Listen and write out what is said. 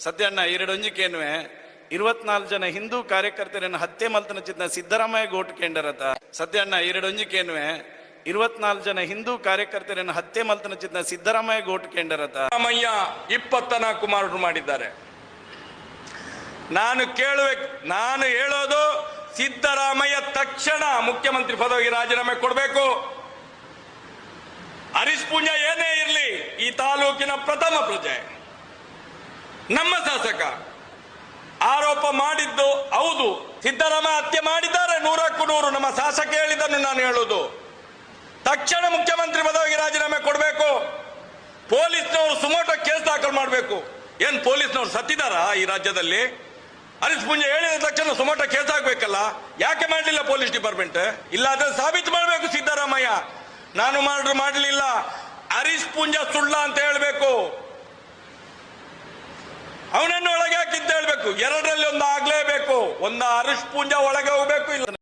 ಸದ್ಯಣ್ಣ ಎರಡೊಂಜಿಕೇನುವೆ 24 ಜನ ಹಿಂದೂ ಕಾರ್ಯಕರ್ತರನ್ನು ಹತ್ಯೆ ಮಲ್ತನ ಚಿತ್ತ ಸಿದ್ದರಾಮಯ್ಯ ಗೋಟ್ ಕೇಂದ್ರತ ಸದ್ಯಣ್ಣ ಎರಡೊಂಜಿಕೇನುವೆ 24 ಜನ ಹಿಂದೂ ಕಾರ್ಯಕರ್ತರನ್ನು ಹತ್ಯೆ ಮಲ್ತನ ಚಿತ್ತ ಸಿದ್ದರಾಮಯ್ಯ ಗೋಟ್ ಕೇಂದ್ರತ ರಾಮಯ್ಯ 24 ಮಾರ್ಡರ್ ಮಾಡಿದ್ದಾರೆ. ನಾನು ಹೇಳೋದು ಸಿದ್ದರಾಮಯ್ಯ ತಕ್ಷಣ ಮುಖ್ಯಮಂತ್ರಿ ಪದವಿಗೆ ರಾಜೀನಾಮೆ ಕೊಡಬೇಕು. ಹರೀಶ್ ಪೂಂಜಾ ಏನೇ ಇರಲಿ ಈ ತಾಲೂಕಿನ ಪ್ರಥಮ ಪ್ರಜೆ, ನಮ್ಮ ಶಾಸಕ. ಆರೋಪ ಮಾಡಿದ್ದು ಹೌದು, ಸಿದ್ದರಾಮಯ್ಯ ಹತ್ಯೆ ಮಾಡಿದ್ದಾರೆ 100ಕ್ಕೂ 100. ನಮ್ಮ ಶಾಸಕ ಹೇಳಿದ್ದನ್ನು ನಾನು ಹೇಳುವುದು, ತಕ್ಷಣ ಮುಖ್ಯಮಂತ್ರಿ ಪದವಿಗೆ ರಾಜೀನಾಮೆ ಕೊಡಬೇಕು. ಪೊಲೀಸ್ನವರು ಸುಮೋಟೋ ಕೇಸ್ ದಾಖಲು ಮಾಡಬೇಕು. ಏನ್ ಪೊಲೀಸ್ನವರು ಸತ್ತಿದಾರಾ ಈ ರಾಜ್ಯದಲ್ಲಿ? ಹರೀಶ್ ಪೂಂಜಾ ಹೇಳಿದ ತಕ್ಷಣ ಸುಮೋಟೋ ಕೇಸ್ ಹಾಕ್ಬೇಕಲ್ಲ, ಯಾಕೆ ಮಾಡಲಿಲ್ಲ ಪೊಲೀಸ್ ಡಿಪಾರ್ಟ್ಮೆಂಟ್? ಇಲ್ಲ ಅದನ್ನು ಸಾಬೀತು ಮಾಡಬೇಕು ಸಿದ್ದರಾಮಯ್ಯ. ನಾನು ಮಾಡಲಿಲ್ಲ, ಹರೀಶ್ ಪೂಂಜಾ ಸುಳ್ಳ ಅಂತ ಹೇಳಬೇಕು. ಅವನನ್ನು ಒಳಗೆ ಹಾಕಿದ್ದ ಹೇಳ್ಬೇಕು. ಎರಡರಲ್ಲಿ ಒಂದು ಆಗ್ಲೇಬೇಕು. ಒಂದು ಹರೀಶ್ ಪೂಂಜಾ ಒಳಗೆ ಹೋಗ್ಬೇಕು, ಇಲ್ಲ